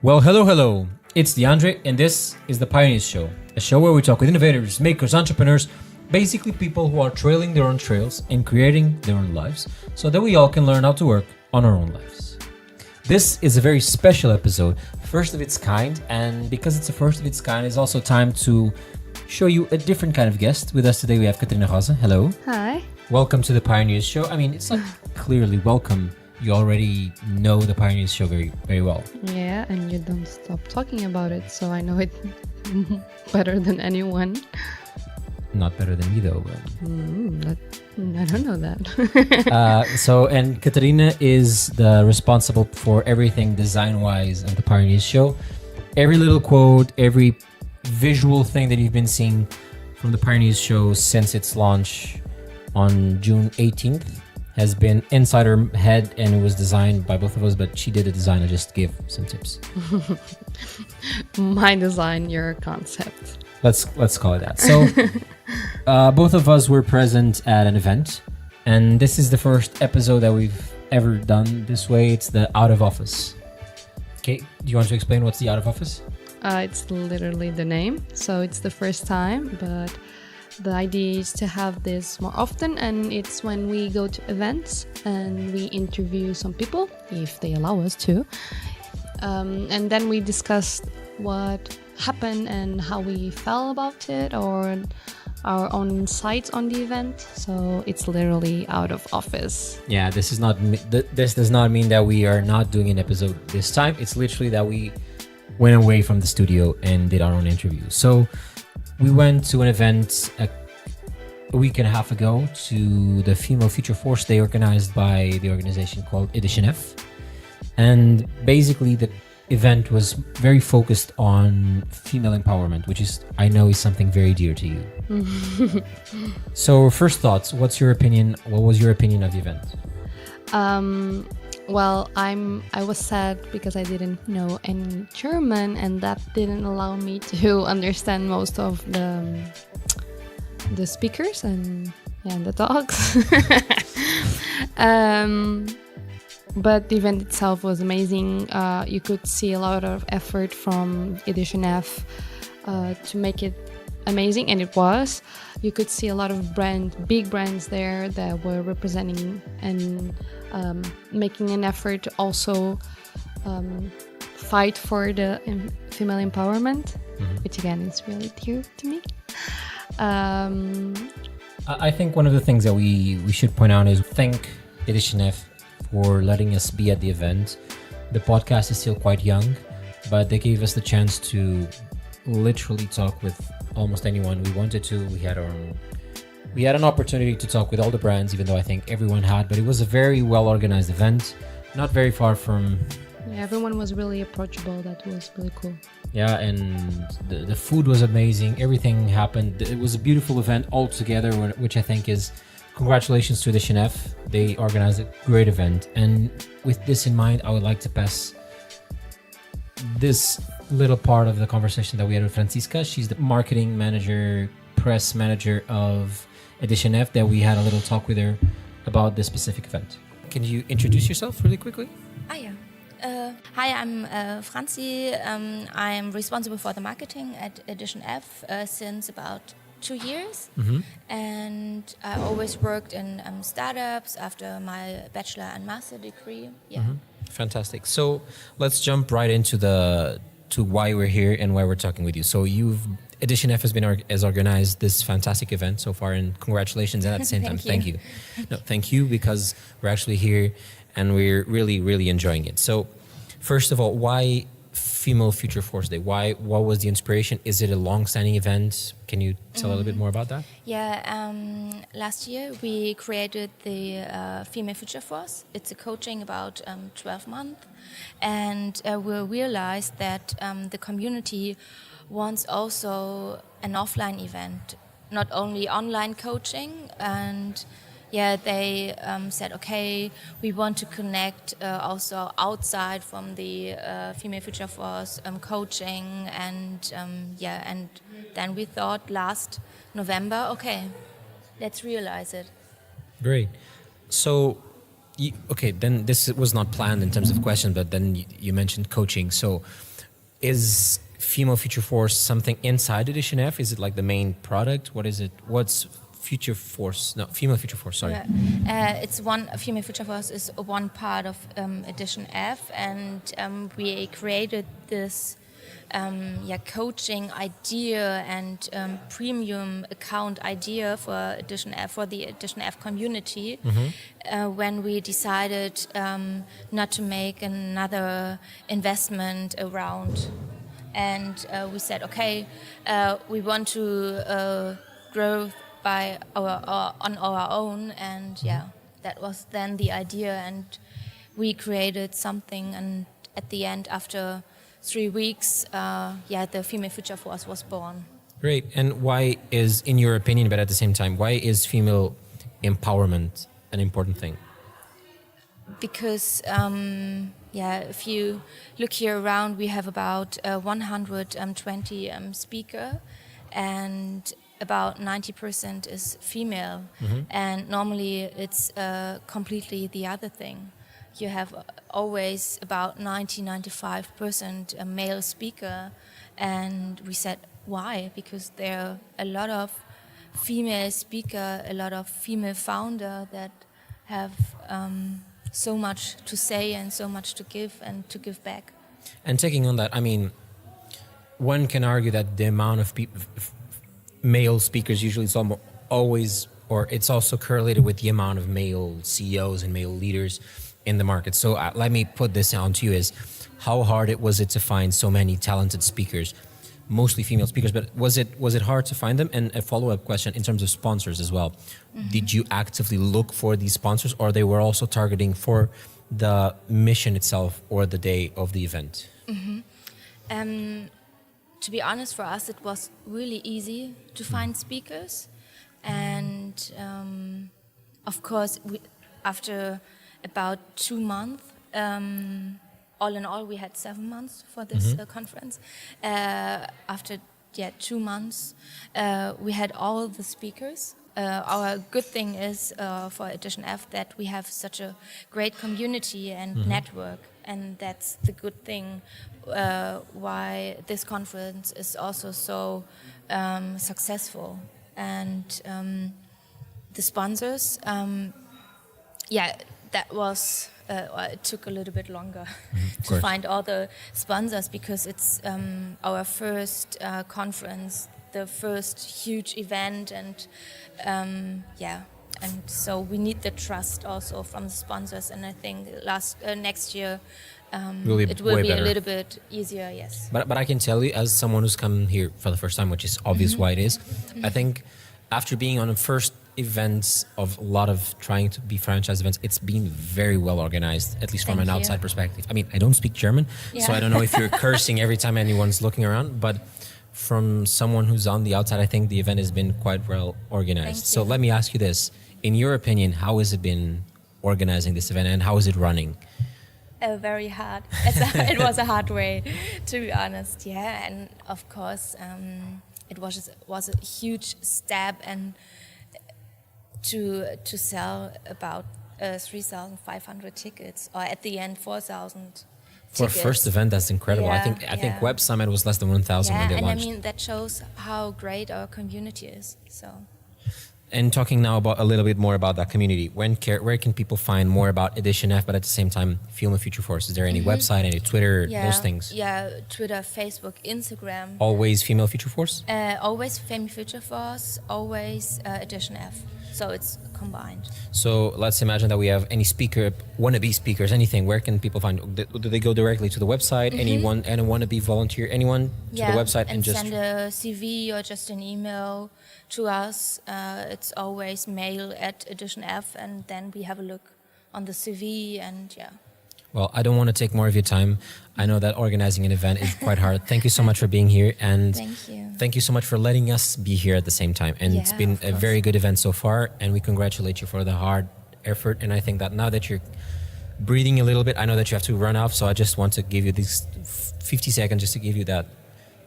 Well, hello. It's DeAndre, and this is the Pioneers Show, a show where we talk with innovators, makers, entrepreneurs, basically people who are trailing their own trails and creating their own lives so that we all can learn how to work on our own lives. This is a very special episode, first of its kind, and because it's a first of its kind, it's also time to show you a different kind of guest. With us today, we have Katrina Rosa. Hello. Hi. Welcome to the Pioneers Show. I mean, it's not clearly welcome. You already know the Pioneers Show very, very well. Yeah, and you don't stop talking about it, so I know it better than anyone. Not better than me, though. I don't know that. And Katarina is the responsible for everything design-wise at the Pioneers Show. Every little quote, every visual thing that you've been seeing from the Pioneers Show since its launch on June 18th has been inside her head, and it was designed by both of us, but she did the design. I just give some tips. My design, your concept. Let's call it that. So both of us were present at an event, and this is the first episode that we've ever done this way. It's the out of office. Okay, do you want to explain what's the out of office? It's literally the name, so it's the first time, but the idea is to have this more often, and it's when we go to events and we interview some people, if they allow us to, and then we discuss what happened and how we felt about it, or our own insights on the event. So it's literally out of office. Yeah, this does not mean that we are not doing an episode this time. It's literally that we went away from the studio and did our own interview. So we went to an event a week and a half ago to the Female Future Force Day organized by the organization called Edition F. And basically the event was very focused on female empowerment, which is, I know, is something very dear to you. So first thoughts, what's your opinion? What was your opinion of the event? Well, I was sad because I didn't know any German, and that didn't allow me to understand most of the speakers and the talks. But the event itself was amazing. You could see a lot of effort from Edition F to make it amazing, and it was. You could see a lot of big brands there that were representing and making an effort to also fight for the female empowerment, which again is really dear to me. I think one of the things that we should point out is thank Edition F for letting us be at the event. The podcast is still quite young, but they gave us the chance to literally talk with almost anyone we wanted to. We had an opportunity to talk with all the brands, even though I think everyone had, but it was a very well organized event, not very far from. Yeah, everyone was really approachable. That was really cool. Yeah, and the food was amazing. Everything happened. It was a beautiful event altogether, which I think is congratulations to Edition F. They organized a great event. And with this in mind, I would like to pass this little part of the conversation that we had with Francisca. She's the marketing manager, press manager of Edition F, that we had a little talk with her about this specific event. Can you introduce yourself really quickly? Hi, I'm Franzi. I'm responsible for the marketing at Edition F since about 2 years. And I always worked in startups after my bachelor and master degree. Fantastic. So let's jump right into to why we're here and why we're talking with you. So Edition F has organized this fantastic event so far, and congratulations. And at the same time, thank you. No, thank you, because we're actually here and we're really, really enjoying it. So first of all, why Female Future Force Day? What was the inspiration? Is it a long-standing event? Can you tell a little bit more about that? Yeah, last year we created the Female Future Force. It's a coaching about 12 months, and we realized that the community wants also an offline event, not only online coaching. And they said, okay, we want to connect also outside from the Female Future Force coaching, and and then we thought last November, okay, let's realize it. Great. So, then this was not planned in terms of question, but then you mentioned coaching. So is Female Future Force something inside Edition F? Is it like the main product? What is it? What's Future Force? No, Female Future Force. Sorry. It's one. Female Future Force is one part of Edition F, and we created this coaching idea and premium account idea for Edition F, for the Edition F community, when we decided not to make another investment around. And we said, okay, we want to grow by on our own, and that was then the idea, and we created something, and at the end, after 3 weeks, the Female Future Force was born. Great. And why is, in your opinion, but at the same time, why is female empowerment an important thing? Because if you look here around, we have about 120 speaker, and about 90% is female, and normally it's completely the other thing. You have always about 90-95% a male speaker, and we said why? Because there are a lot of female speaker, a lot of female founder that have so much to say and so much to give and to give back. And taking on that, I mean, one can argue that the amount of male speakers usually is always, or it's also correlated with the amount of male CEOs and male leaders in the market. So let me put this on to you: is how hard was it to find so many talented speakers, mostly female speakers, but was it hard to find them? And a follow-up question in terms of sponsors as well. Did you actively look for these sponsors, or they were also targeting for the mission itself or the day of the event? To be honest, for us, it was really easy to find speakers. And of course, after about 2 months, all in all, we had 7 months for this conference. After 2 months, we had all the speakers. Our good thing is for Edition F that we have such a great community and network, and that's the good thing why this conference is also so successful. And the sponsors, that was it took a little bit longer to find all the sponsors, because it's our first conference, the first huge event, and and so we need the trust also from the sponsors, and I think next year it will be a little bit easier. Yes, but I can tell you, as someone who's come here for the first time, which is obvious why it is, I think after being on the first events of a lot of trying to be franchise events, it's been very well organized, at least from an outside perspective. I mean, I don't speak German, so I don't know if you're cursing every time anyone's looking around, but from someone who's on the outside, I think the event has been quite well organized. So let me ask you this: in your opinion, how has it been organizing this event, and how is it running? Very hard. It was a hard way, to be honest. Yeah, and of course, it was a huge step, and to sell about 3,500 tickets, or at the end 4,000. For a first event, that's incredible. I think Web Summit was less than 1,000 when they launched. I mean, that shows how great our community is. So. And talking now about a little bit more about that community, where can people find more about Edition F, but at the same time, Female Future Force? Is there any website, any Twitter, those things? Yeah, Twitter, Facebook, Instagram. Always Female Future Force? Always Female Future Force, always Edition F. So it's combined. So let's imagine that we have any speaker, wannabe speakers, anything. Where can people find? Do they go directly to the website? Anyone, and a wannabe volunteer, anyone to the website and just send a CV or just an email to us. It's always mail@Edition F, and then we have a look on the CV, and Well, I don't want to take more of your time. I know that organizing an event is quite hard. Thank you so much for being here, and thank you so much for letting us be here at the same time. And it's been a very good event so far, and we congratulate you for the hard effort. And I think that now that you're breathing a little bit, I know that you have to run off, so I just want to give you these 50 seconds just to give you that.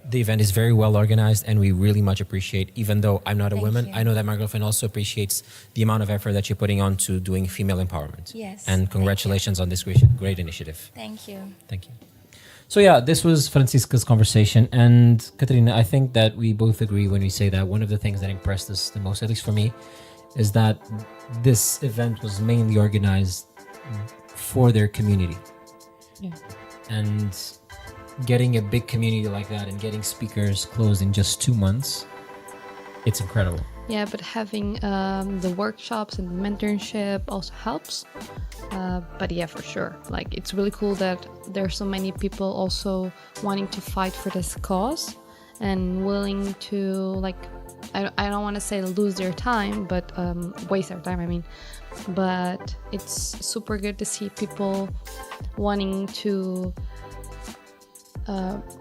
The event is very well organized, and we really much appreciate, even though I'm not a woman, I know that my girlfriend also appreciates the amount of effort that you're putting on to doing female empowerment. Yes. And congratulations on this great initiative. Thank you. Thank you. So yeah, this was Francisca's conversation, and Katerina, I think that we both agree when we say that one of the things that impressed us the most, at least for me, is that this event was mainly organized for their community. Yeah. And getting a big community like that and getting speakers closed in just 2 months, it's incredible. Yeah, but having the workshops and the mentorship also helps. But yeah, for sure. Like, it's really cool that there's so many people also wanting to fight for this cause and willing to, like, I don't want to say lose their time, but waste their time, I mean. But it's super good to see people wanting to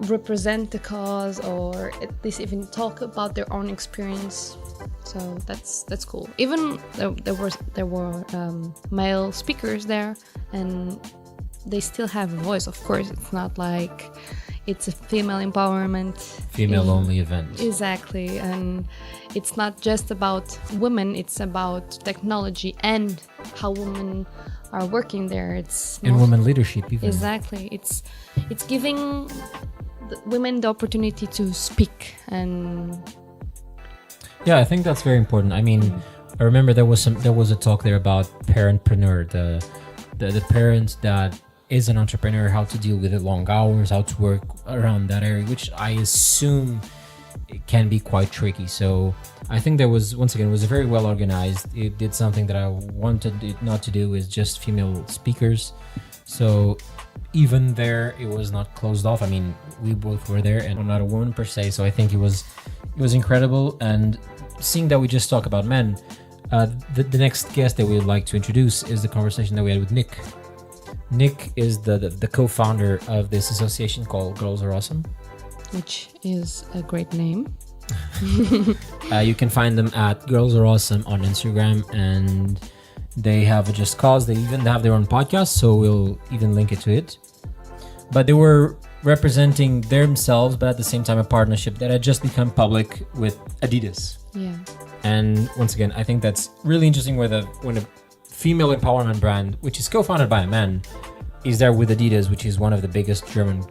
represent the cause, or at least even talk about their own experience. So that's cool. Even there were male speakers there, and they still have a voice. Of course, it's not like it's a female empowerment, Female-only event. Exactly, and it's not just about women. It's about technology and how women are working there. It's And women leadership even. Exactly. It's giving the women the opportunity to speak. And Yeah, I think that's very important. I mean, I remember there was a talk there about parentpreneur, the parent that is an entrepreneur, how to deal with the long hours, how to work around that area, which I assume it can be quite tricky. So I think there was, once again, it was very well organized. It did something that I wanted it not to do, is just female speakers. So even there, it was not closed off. I mean, we both were there, and I'm not a woman per se, so I think it was incredible. And seeing that we just talk about men, the next guest that we would like to introduce is the conversation that we had with Nick. Nick is the co-founder of this association called Girls Are Awesome, which is a great name. You can find them at Girls Are Awesome on Instagram, and they have a Just Cause. They even have their own podcast, so we'll even link it to it. But they were representing themselves, but at the same time a partnership that had just become public with Adidas. Yeah. And once again, I think that's really interesting when a female empowerment brand, which is co-founded by a man, is there with Adidas, which is one of the biggest German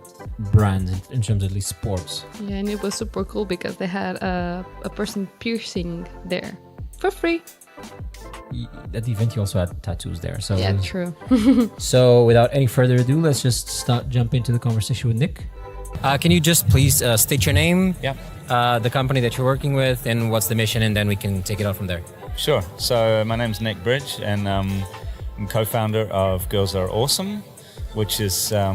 brands in terms of at least sports. Yeah, and it was super cool because they had a person piercing there for free. At the event, you also had tattoos there. So yeah, true. So without any further ado, let's just jump into the conversation with Nick. Can you just please state your name, the company that you're working with, and what's the mission, and then we can take it out from there. Sure. So my name's Nick Bridge, and I'm co-founder of Girls Are Awesome, which is a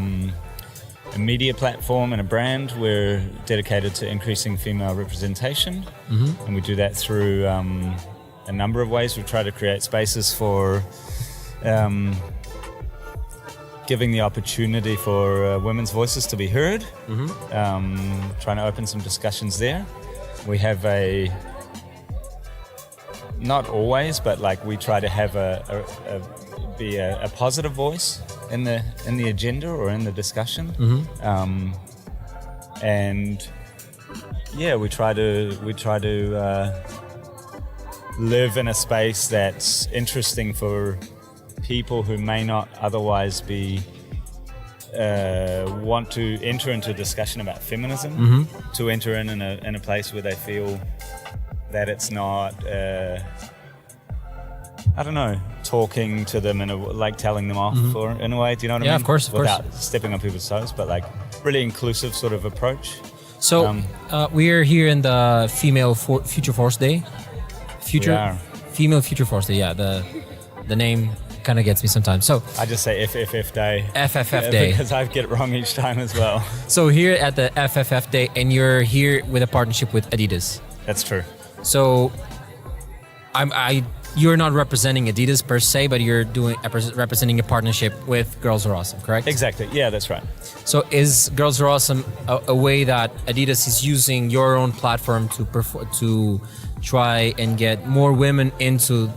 media platform and a brand. We're dedicated to increasing female representation, and we do that through a number of ways. We try to create spaces for giving the opportunity for women's voices to be heard, trying to open some discussions there. We have not always, but like we try to have be a positive voice in the agenda or in the discussion, and yeah, we try to live in a space that's interesting for people who may not otherwise be want to enter into a discussion about feminism, to enter in a place where they feel that it's not I don't know, talking to them like telling them off or in a way, do you know what I mean? Yeah, of course. Without stepping on people's toes, but like really inclusive sort of approach. So we are here in the Female Future Force Day. Female Future Force Day, yeah. The name kind of gets me sometimes. So I just say FFF Day. FFF Day. Because I get it wrong each time as well. So here at the FFF Day, and you're here with a partnership with Adidas. That's true. So you're not representing Adidas per se, but you're representing a partnership with Girls Are Awesome, correct? Exactly. Yeah, that's right. So is Girls Are Awesome a way that Adidas is using your own platform to try and get more women to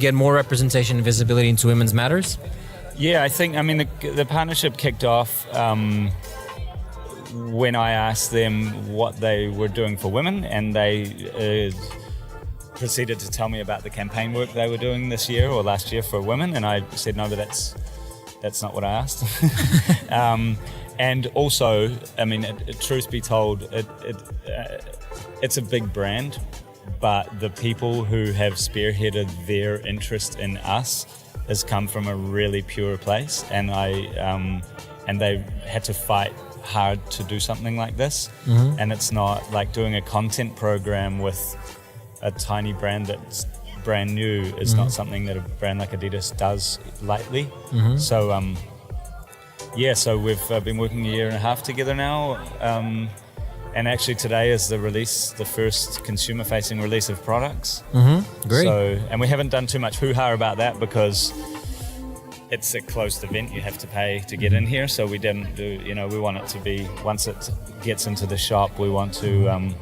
get more representation and visibility into women's matters? Yeah, I think, the partnership kicked off when I asked them what they were doing for women, and they proceeded to tell me about the campaign work they were doing this year or last year for women, and I said, no, but that's not what I asked. And also, I mean, truth be told, it's a big brand, but the people who have spearheaded their interest in us has come from a really pure place, and they had to fight hard to do something like this. And it's not like doing a content program with a tiny brand that's brand new is not something that a brand like Adidas does lightly. So so we've been working a year and a half together now, and actually today is the first consumer-facing release of products. Great. So, and we haven't done too much hoo-ha about that because it's a closed event. You have to pay to get in here. So we didn't do, we want it to be, once it gets into the shop, we want to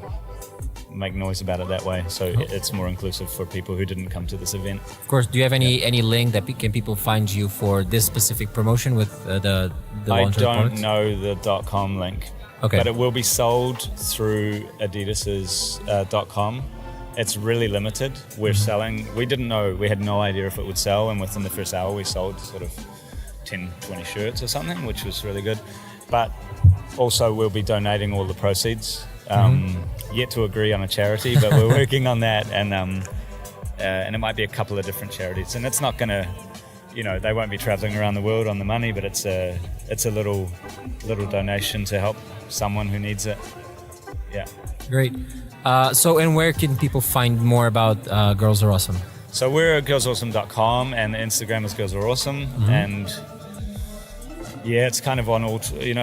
make noise about it that way. So it's more inclusive for people who didn't come to this event. Of course. Do you have any link that can people find you for this specific promotion with the I launch of don't products? know the .com link. Okay. But it will be sold through Adidas's .com. It's really limited. We're selling, we didn't know, we had no idea if it would sell, and within the first hour we sold sort of 10, 20 shirts or something, which was really good. But also we'll be donating all the proceeds. Yet to agree on a charity, but we're working on that, and it might be a couple of different charities. And it's not going to, they won't be traveling around the world on the money, but it's a little donation to help someone who needs it. Yeah. Great. And where can people find more about Girls Are Awesome? So we're at girlsawesome.com, and the Instagram is Girls Are Awesome, and it's kind of on all, the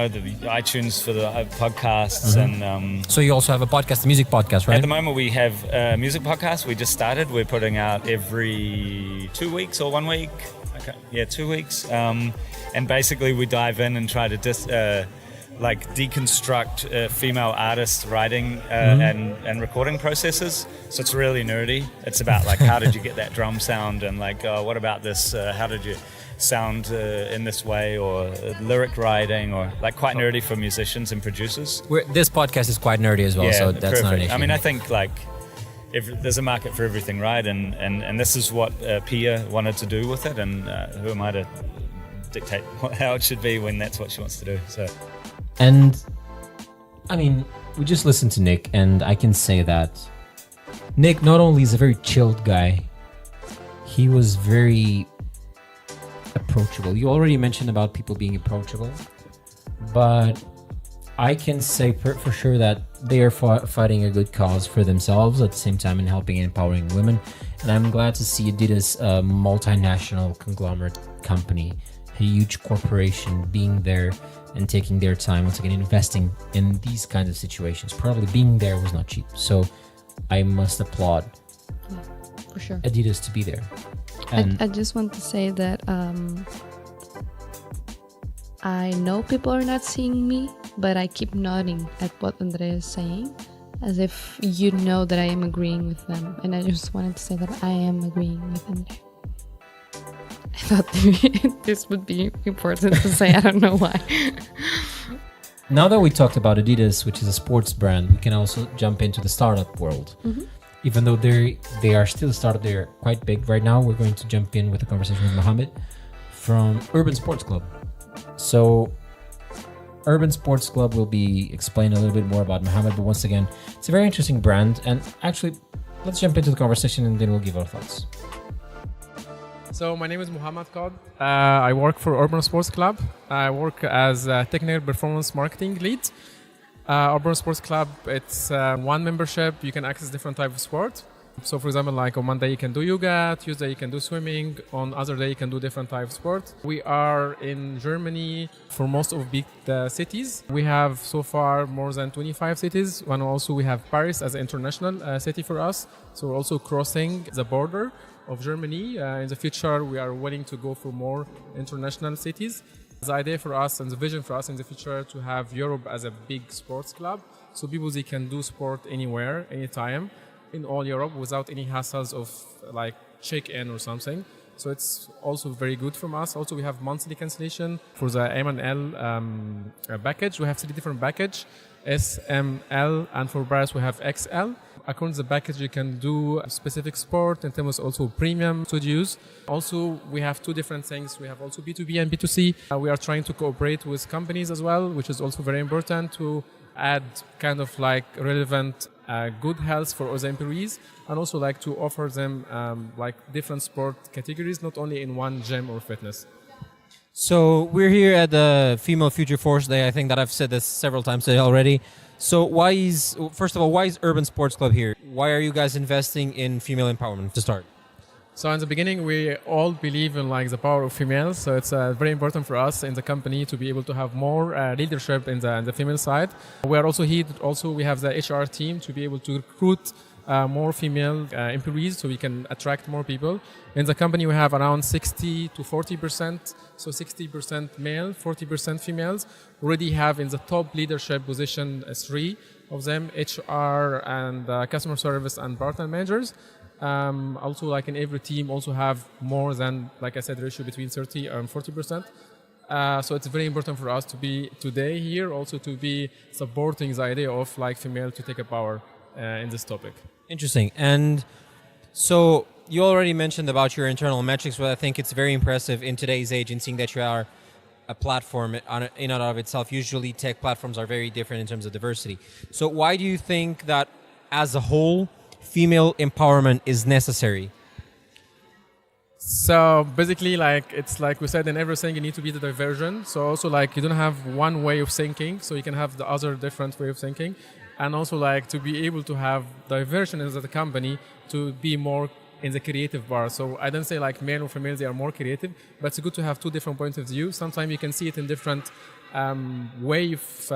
iTunes for the podcasts, and So you also have a podcast, a music podcast, right? at the moment we have a music podcast. We just started. We're putting out every 2 weeks or 1 week. Okay. 2 weeks. And basically we dive in and try to deconstruct female artists' writing and recording processes. So it's really nerdy. It's about how did you get that drum sound, and what about this? How did you sound in this way, or lyric writing, or quite nerdy for musicians and producers. This podcast is quite nerdy as well, so that's perfect. not an issue. I mean, I think if there's a market for everything, right? And this is what Pia wanted to do with it, and who am I to dictate how it should be when that's what she wants to do? So. And I mean, we just listened to Nick, and I can say that Nick not only is a very chilled guy, he was very approachable. You already mentioned about people being approachable, but I can say for sure that they are fighting a good cause for themselves at the same time and helping and empowering women. And I'm glad to see Adidas, a multinational conglomerate company, a huge corporation, being there and taking their time, once again, investing in these kinds of situations. Probably being there was not cheap. So I must applaud for sure Adidas to be there. And I just want to say that I know people are not seeing me, but I keep nodding at what Andrea is saying, as if you know that I am agreeing with them. And I just wanted to say that I am agreeing with Andrea. I thought this would be important to say. I don't know why. Now that we talked about Adidas, which is a sports brand, we can also jump into the startup world. Mm-hmm. Even though they are still a startup, they're quite big right now. We're going to jump in with a conversation with Mohammed from Urban Sports Club. So Urban Sports Club will be explained a little bit more about Mohammed, but once again, it's a very interesting brand. And actually, let's jump into the conversation and then we'll give our thoughts. So my name is Mohammed Qad. I work for Urban Sports Club. I work as a technical performance marketing lead. Urban Sports Club, it's one membership. You can access different types of sport. So for example, like on Monday you can do yoga, Tuesday you can do swimming, on other day you can do different types of sport. We are in Germany for most of big cities. We have so far more than 25 cities, and also we have Paris as an international city for us. So we're also crossing the border of Germany. In the future, we are willing to go for more international cities. The idea for us and the vision for us in the future to have Europe as a big sports club, so people they can do sport anywhere, anytime, in all Europe without any hassles of like check-in or something. So it's also very good from us. Also, we have monthly cancellation for the M&L package. We have 3 different package, S, M, L, and for Paris we have XL. according to the package, you can do a specific sport in terms of also premium studios. Also, we have two different things. We have also B2B and B2C. We are trying to cooperate with companies as well, which is also very important to add kind of like relevant good health for other employees, and also like to offer them like different sport categories, not only in one gym or fitness. So we're here at the Female Future Force Day. I think that I've said this several times today already. So first of all, why is Urban Sports Club here? Why are you guys investing in female empowerment to start? So in the beginning, we all believe in like the power of females. So it's very important for us in the company to be able to have more leadership in the female side. We are also here. Also, we have the HR team to be able to recruit more female employees, so we can attract more people. In the company, we have around 60 to 40%. So 60% male, 40% females. We already have in the top leadership position 3 of them: HR and customer service and partner managers. Also, like in every team, also have more than, like I said, ratio between 30 and 40%. So it's very important for us to be today here, also to be supporting the idea of like female to take a power in this topic. Interesting. And so you already mentioned about your internal metrics, but I think it's very impressive in today's age in seeing that you are a platform in and of itself. Usually tech platforms are very different in terms of diversity. So why do you think that as a whole, female empowerment is necessary? So basically, like it's like we said in everything, you need to be the diversion. So also like you don't have one way of thinking, so you can have the other different way of thinking, and also like to be able to have diversion in the company to be more in the creative part. So I don't say like male or female, they are more creative, but it's good to have two different points of view. Sometimes you can see it in different way of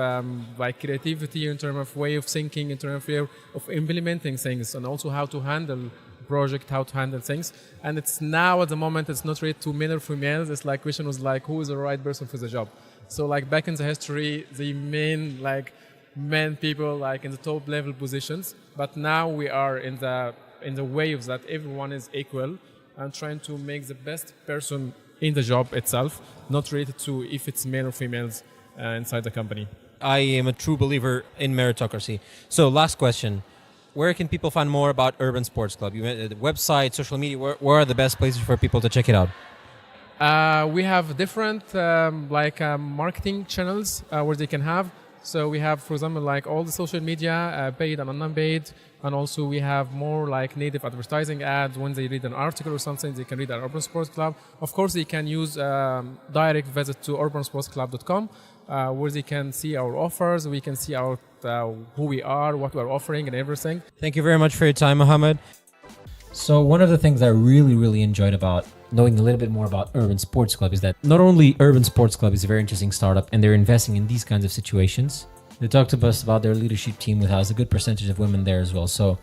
like creativity, in terms of way of thinking, in terms of way of implementing things, and also how to handle project, how to handle things. And it's now at the moment, it's not really to male or females. It's like question was like, who is the right person for the job? So like back in the history, the main like men people like in the top level positions, but now we are in the waves that everyone is equal and trying to make the best person in the job itself, not related to if it's male or females inside the company. I am a true believer in meritocracy. So last question. Where can people find more about Urban Sports Club? You the website, social media, where are the best places for people to check it out? We have different marketing channels where they can have. So we have, for example, like all the social media, paid and unpaid. And also we have more like native advertising ads. When they read an article or something, they can read at Urban Sports Club. Of course, they can use direct visit to urbansportsclub.com where they can see our offers. We can see our who we are, what we're offering and everything. Thank you very much for your time, Mohammed. So one of the things I really enjoyed about knowing a little bit more about Urban Sports Club is that not only Urban Sports Club is a very interesting startup and they're investing in these kinds of situations, they talked to us about their leadership team, which has a good percentage of women there as well. So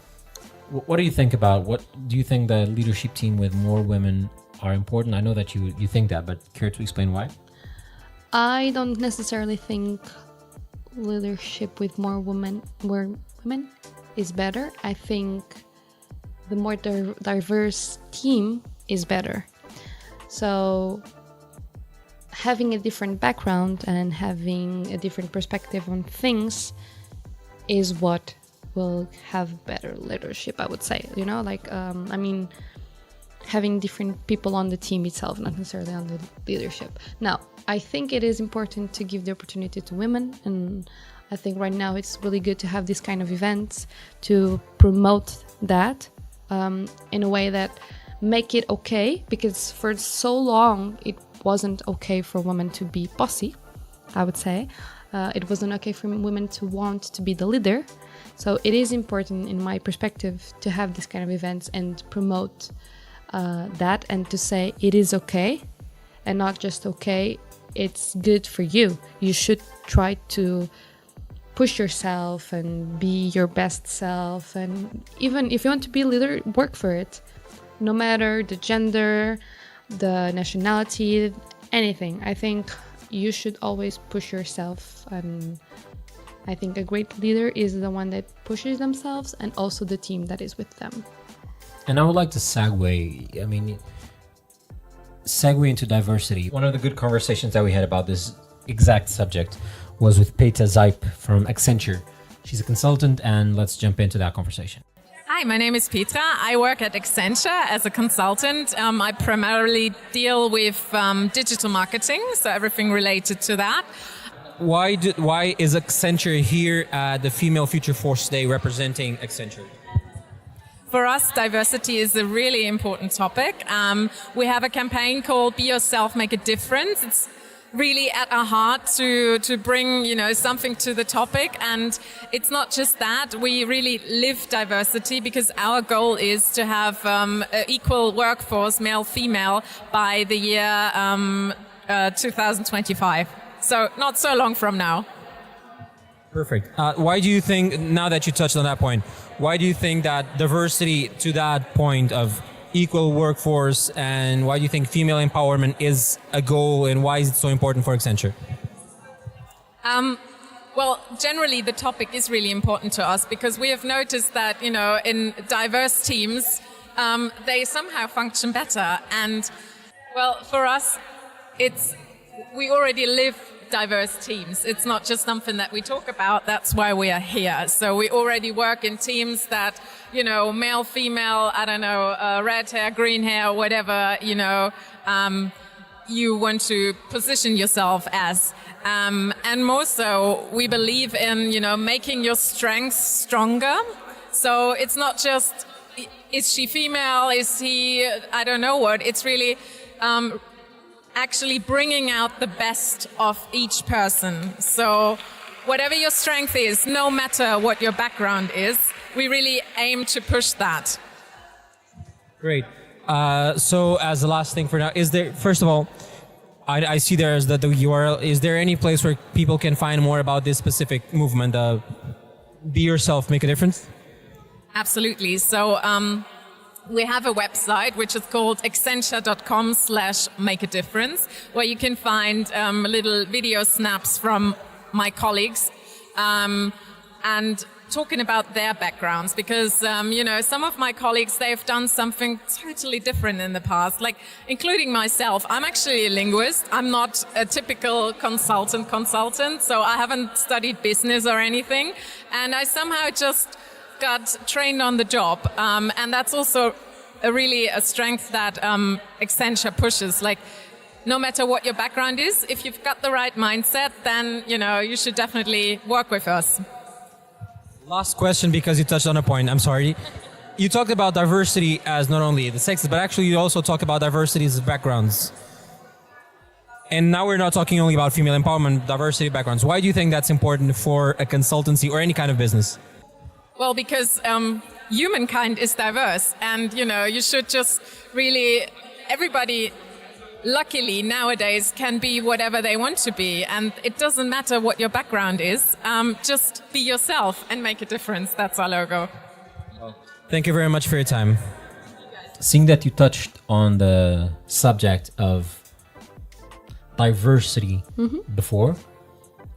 what do you think about, what do you think the leadership team with more women are important? I know that you think that, but care to explain why? I don't necessarily think leadership with more women is better. I think the more diverse team is better. So having a different background and having a different perspective on things is what will have better leadership, I would say. You know, like, having different people on the team itself, not necessarily on the leadership. Now, I think it is important to give the opportunity to women, and I think right now it's really good to have this kind of events to promote that in a way that make it okay, because for so long it wasn't okay for women to be bossy, I would say. It wasn't okay for women to want to be the leader. So it is important, in my perspective, to have this kind of events and promote that, and to say it is okay, and not just okay, it's good for you. You should try to push yourself and be your best self, and even if you want to be a leader, work for it. No matter the gender, the nationality, anything. I think you should always push yourself, and I think a great leader is the one that pushes themselves and also the team that is with them. And I would like to segue into diversity. One of the good conversations that we had about this exact subject was with Peita Zaip from Accenture. She's a consultant, and let's jump into that conversation. Hi, my name is Petra. I work at Accenture as a consultant. I primarily deal with digital marketing, so everything related to that. Why is Accenture here at the Female Future Force Day representing Accenture? For us, diversity is a really important topic. We have a campaign called Be Yourself, Make a Difference. It's really at our heart to bring, something to the topic. And it's not just that, we really live diversity because our goal is to have an equal workforce, male, female, by the year 2025. So not so long from now. Perfect. Why do you think, now that you touched on that point, why do you think that diversity to that point of equal workforce, and why do you think female empowerment is a goal, and why is it so important for Accenture? Well, generally the topic is really important to us because we have noticed that, in diverse teams, they somehow function better. And, well, for us, we already live diverse teams. It's not just something that we talk about. That's why we are here. So we already work in teams that, male, female, red hair, green hair, whatever, you want to position yourself as. And more so, we believe in, making your strengths stronger. So it's not just, is she female? Is he, I don't know what. It's really actually bringing out the best of each person. So whatever your strength is, no matter what your background is, we really aim to push that. Great. So as the last thing for now, is there, first of all, I see there's the URL. Is there any place where people can find more about this specific movement, Be Yourself, Make a Difference? Absolutely. So we have a website which is called accenture.com/make a difference, where you can find little video snaps from my colleagues and talking about their backgrounds, because some of my colleagues, they've done something totally different in the past, like including myself. I'm actually a linguist. I'm not a typical consultant, so I haven't studied business or anything, and I somehow just got trained on the job, and that's also a strength that Accenture pushes. Like, no matter what your background is, if you've got the right mindset, then you should definitely work with us. Last question, because you touched on a point. I'm sorry. You talked about diversity as not only the sexes, but actually you also talk about diversity as backgrounds. And now we're not talking only about female empowerment, diversity backgrounds. Why do you think that's important for a consultancy or any kind of business? Well, because humankind is diverse, and you should just really, everybody luckily nowadays can be whatever they want to be, and it doesn't matter what your background is. Just be yourself and make a difference. That's our logo. Thank you very much for your time. Seeing that you touched on the subject of diversity before,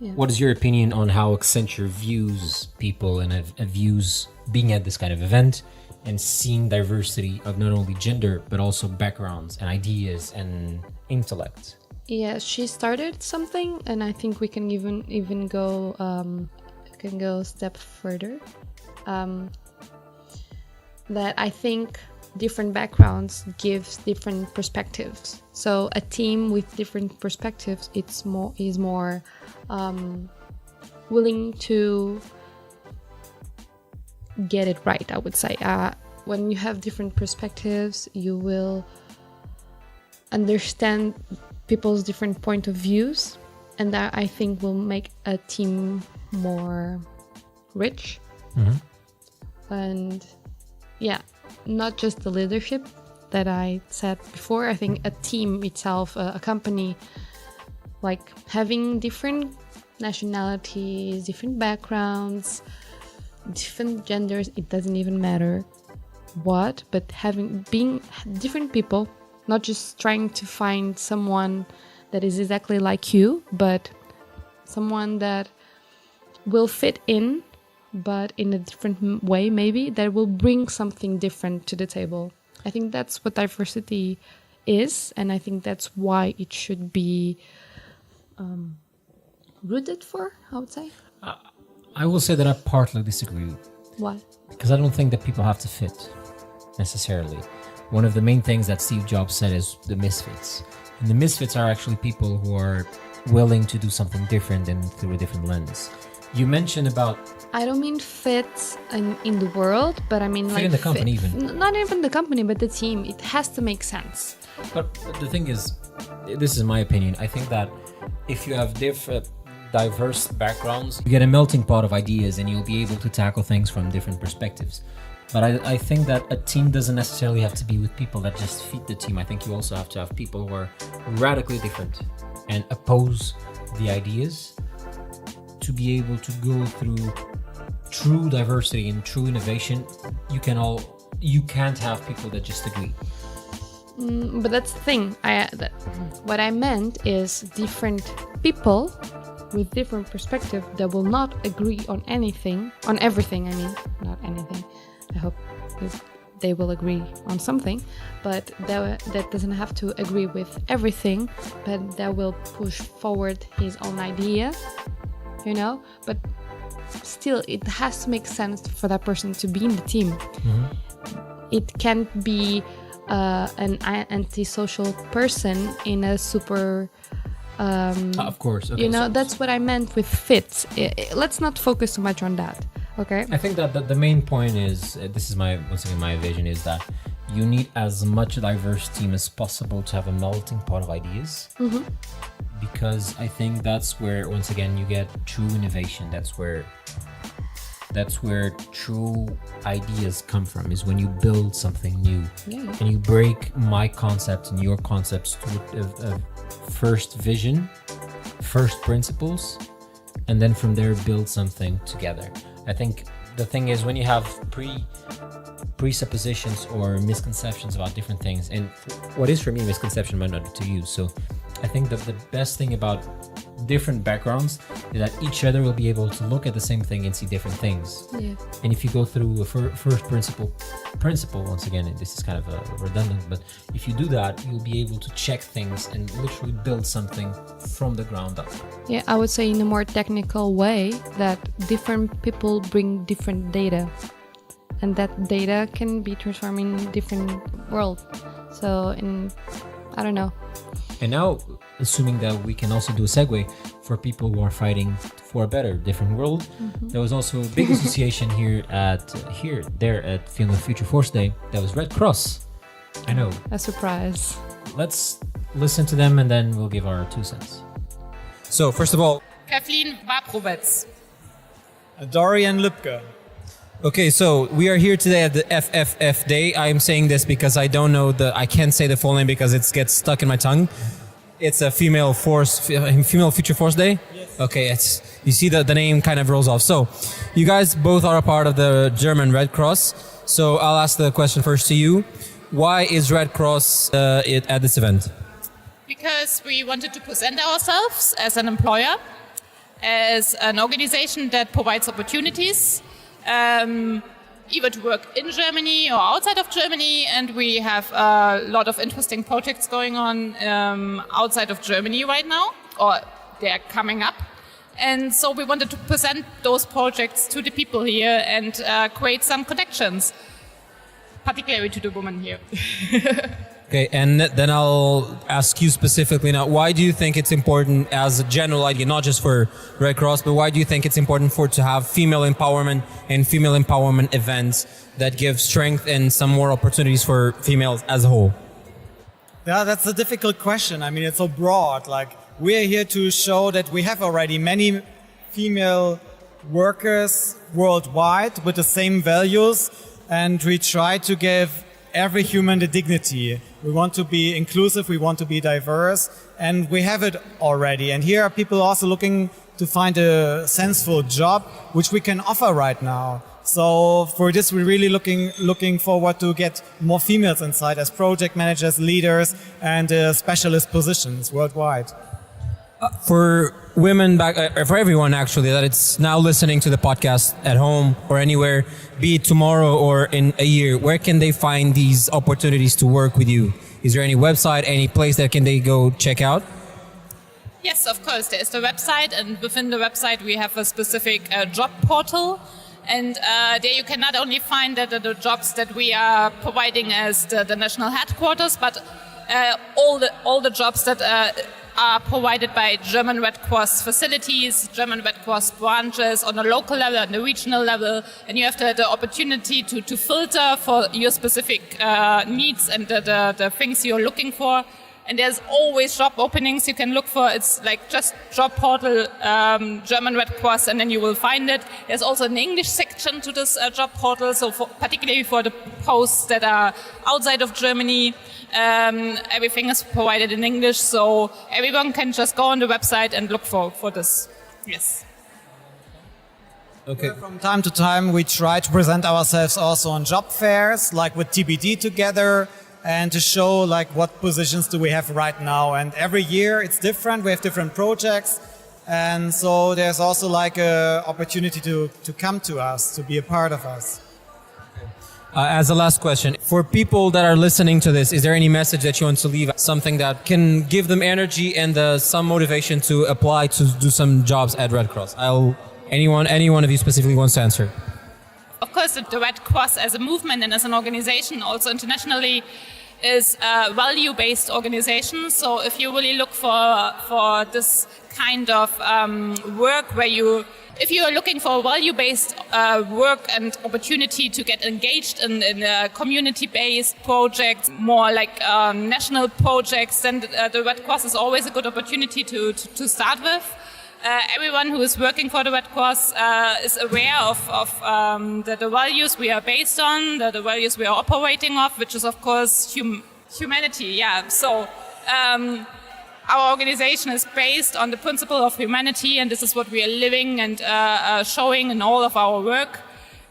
Yeah. what is your opinion on how Accenture views people and views being at this kind of event and seeing diversity of not only gender but also backgrounds and ideas and intellect? Yeah, she started something, and I think we can even go a step further. That I think different backgrounds gives different perspectives. So a team with different perspectives, is more willing to get it right, I would say. When you have different perspectives, you will understand people's different point of views, and that, I think, will make a team more rich. And yeah, not just the leadership that I said before. I think a team itself, a company, like having different nationalities, different backgrounds, different genders, it doesn't even matter what, but being different people, not just trying to find someone that is exactly like you, but someone that will fit in, but in a different way, maybe, that will bring something different to the table. I think that's what diversity is, and I think that's why it should be rooted for, I would say. I will say that I partly disagree. Why? Because I don't think that people have to fit necessarily. One of the main things that Steve Jobs said is the misfits. And the misfits are actually people who are willing to do something different and through a different lens. You mentioned about I don't mean fit in the world, but I mean fit like in the company fit. even. Not even the company, but the team. It has to make sense. But the thing is, this is my opinion. I think that if you have different, diverse backgrounds, you get a melting pot of ideas and you'll be able to tackle things from different perspectives. But I think that a team doesn't necessarily have to be with people that just fit the team. I think you also have to have people who are radically different and oppose the ideas to be able to go through true diversity and true innovation. You can't have people that just agree. But that's the thing. What I meant is different people with different perspective that will not agree on anything, on everything. I mean, not anything. I hope they will agree on something, but that doesn't have to agree with everything, but that will push forward his own idea, you know? But still, it has to make sense for that person to be in the team. Mm-hmm. It can't be an antisocial person in a super... of course. Okay, you know, that's what I meant with fits. Let's not focus too much on that. Okay. I think that the main point is, this is once again my vision, is that you need as much diverse team as possible to have a melting pot of ideas. Mm-hmm. Because I think that's where, once again, you get true innovation. That's where true ideas come from, is when you build something new. Yeah. And you break my concept and your concepts to a first vision, first principles, and then from there build something together. I think the thing is, when you have presuppositions or misconceptions about different things, and what is for me misconception might not be to you. So I think that the best thing about different backgrounds is that each other will be able to look at the same thing and see different things. Yeah. And if you go through a first principle, once again, this is kind of redundant, but if you do that, you'll be able to check things and literally build something from the ground up. Yeah, I would say in a more technical way that different people bring different data, and that data can be transformed in different world. So I don't know. And now, assuming that we can also do a segue for people who are fighting for a better, different world, there was also a big association there at Film of Future Force Day. That was Red Cross. I know. A surprise. Let's listen to them and then we'll give our 2 cents. So, first of all, Kathleen Waprowitz. Dorian Lipke. Okay, so we are here today at the FFF Day. I am saying this because I can't say the full name because it gets stuck in my tongue. It's a Female Future Force Day? Yes. Okay, you see the name kind of rolls off. So, you guys both are a part of the German Red Cross. So, I'll ask the question first to you. Why is Red Cross at this event? Because we wanted to present ourselves as an employer, as an organization that provides opportunities, either to work in Germany or outside of Germany, and we have a lot of interesting projects going on outside of Germany right now, or they're coming up. And so we wanted to present those projects to the people here and create some connections, particularly to the women here. Okay, and then I'll ask you specifically now, why do you think it's important as a general idea, not just for Red Cross, but why do you think it's important to have female empowerment and female empowerment events that give strength and some more opportunities for females as a whole? Yeah, that's a difficult question. I mean, it's so broad. Like, we're here to show that we have already many female workers worldwide with the same values, and we try to give every human the dignity. We want to be inclusive, we want to be diverse, and we have it already. And here are people also looking to find a sensible job, which we can offer right now. So for this, we're really looking forward to get more females inside as project managers, leaders, and specialist positions worldwide. For women for everyone actually that it's now listening to the podcast at home or anywhere, be it tomorrow or in a year, where can they find these opportunities to work with you? Is there any website, any place that they go check out? Yes, of course. There is the website, and within the website we have a specific job portal. And there you can not only find the jobs that we are providing as the national headquarters, but all the jobs that are provided by German Red Cross facilities, German Red Cross branches on a local level and a regional level, and you have the opportunity to filter for your specific needs and the things you're looking for. And there's always job openings you can look for. It's like just job portal, German Red Cross, and then you will find it. There's also an English section to this job portal, so particularly for the posts that are outside of Germany, everything is provided in English, so everyone can just go on the website and look for this. Yes. Okay. From time to time, we try to present ourselves also on job fairs, like with TBD together, and to show like what positions do we have right now. And every year it's different. We have different projects. And so there's also like a opportunity to come to us, to be a part of us. As a last question, for people that are listening to this, is there any message that you want to leave? Something that can give them energy and some motivation to apply to do some jobs at Red Cross? Any one of you specifically wants to answer. Of course, the Red Cross as a movement and as an organization, also internationally, is a value-based organization. So if you really look for this kind of work if you are looking for value-based work and opportunity to get engaged in community-based projects, more like national projects, then the Red Cross is always a good opportunity to start with. Everyone who is working for the Red Cross is aware of the values we are based on, the values we are operating off, which is, of course, humanity. Yeah. So our organization is based on the principle of humanity, and this is what we are living and showing in all of our work.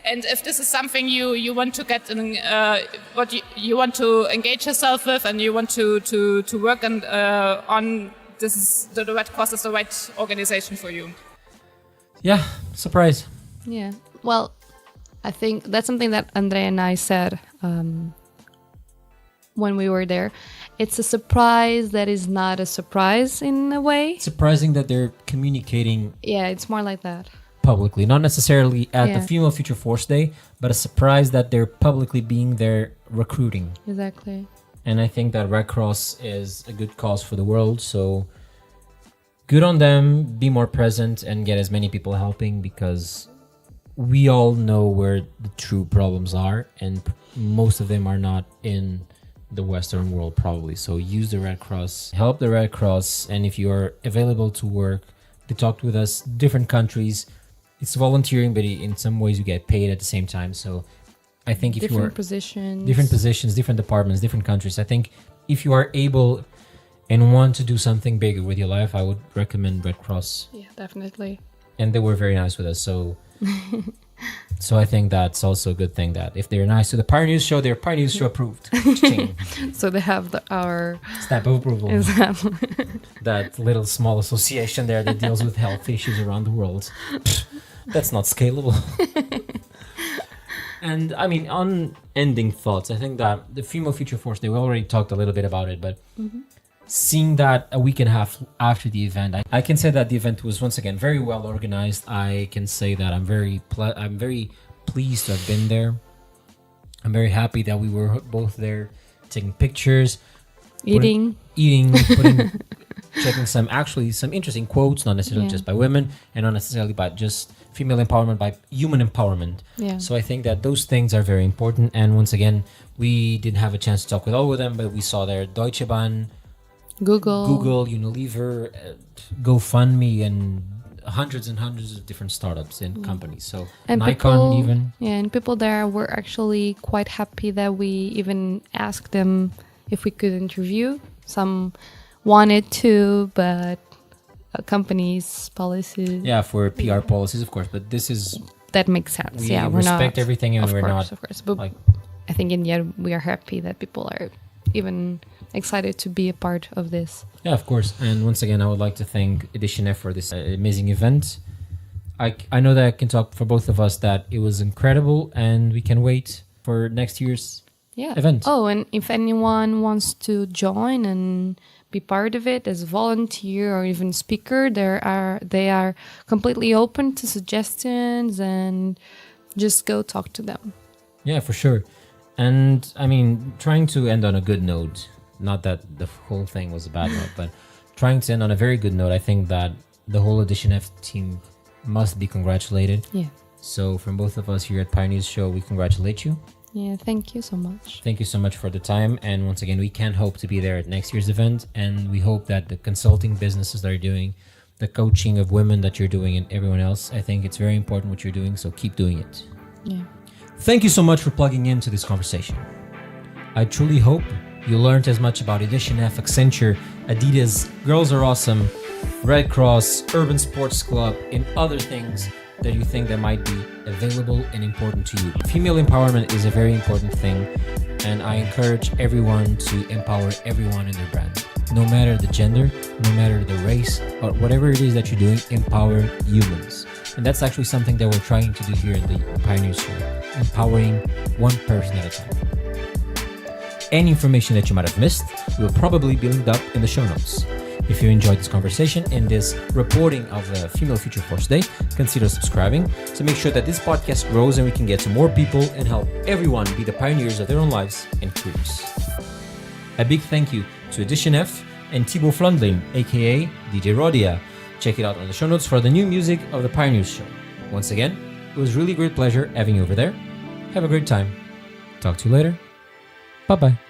And if this is something you want to get in, what you want to engage yourself with, and you want to work on. This is the Red Cross is the right organization for you. Yeah, surprise. Yeah. Well, I think that's something that Andrea and I said when we were there. It's a surprise that is not a surprise in a way. Surprising that they're communicating. Yeah, it's more like that. Publicly, not necessarily at the Female Future Force Day, but a surprise that they're publicly being there recruiting. Exactly. And I think that Red Cross is a good cause for the world. So good on them. Be more present and get as many people helping, because we all know where the true problems are. And most of them are not in the Western world, probably. So use the Red Cross. Help the Red Cross. And if you are available to work, they talked with us. Different countries. It's volunteering, but in some ways you get paid at the same time. So I think if you are different positions, different departments, different countries, I think if you are able and want to do something bigger with your life, I would recommend Red Cross. Yeah, definitely. And they were very nice with us. So I think that's also a good thing, that if they're nice to the Pioneers Show, they're Pioneers Show approved. So they have our stamp of approval. Exactly. That little small association there that deals with health issues around the world. That's not scalable. And I mean, on ending thoughts, I think that the Female Future Force Day, we already talked a little bit about it, but seeing that a week and a half after the event, I can say that the event was once again very well organized. I can say that I'm very pleased to have been there. I'm very happy that we were both there, taking pictures, eating, checking some interesting quotes, not necessarily just by women, and not necessarily by just female empowerment, by human empowerment. Yeah. So I think that those things are very important. And once again, we didn't have a chance to talk with all of them, but we saw there Deutsche Bahn, Google, Unilever, GoFundMe, and hundreds and hundreds of different startups and companies. So and Nikon even. Yeah, and people there were actually quite happy that we even asked them if we could interview. Some wanted to, but companies' policies. Yeah, for PR policies, of course. But this is... That makes sense. We respect everything, and of we're course, not... Of course, but I think in the end, we are happy that people are even excited to be a part of this. Yeah, of course. And once again, I would like to thank Edition F for this amazing event. I know that I can talk for both of us that it was incredible, and we can wait for next year's event. Oh, and if anyone wants to join and be part of it as a volunteer or even speaker, they are completely open to suggestions and just go talk to them. Yeah, for sure. And I mean, trying to end on a good note, not that the whole thing was a bad note, but trying to end on a very good note, I think that the whole Edition F team must be congratulated. Yeah. So from both of us here at Pioneers Show, we congratulate you. Yeah, thank you so much. Thank you so much for the time. And once again, we can hope to be there at next year's event. And we hope that the consulting businesses that are doing, the coaching of women that you're doing, and everyone else, I think it's very important what you're doing. So keep doing it. Yeah. Thank you so much for plugging into this conversation. I truly hope you learned as much about Edition F, Accenture, Adidas, Girls Are Awesome, Red Cross, Urban Sports Club, and other things that you think that might be available and important to you. Female empowerment is a very important thing, and I encourage everyone to empower everyone in their brand. No matter the gender, no matter the race, or whatever it is that you're doing, empower humans. And that's actually something that we're trying to do here in the Pioneers Show, empowering one person at a time. Any information that you might have missed will probably be linked up in the show notes. If you enjoyed this conversation and this reporting of the Female Future Force Day, consider subscribing to make sure that this podcast grows and we can get to more people and help everyone be the pioneers of their own lives and careers. A big thank you to Edition F and Thibaut Flundling, aka DJ Rodia. Check it out on the show notes for the new music of the Pioneers Show. Once again, it was really great pleasure having you over there. Have a great time. Talk to you later. Bye-bye.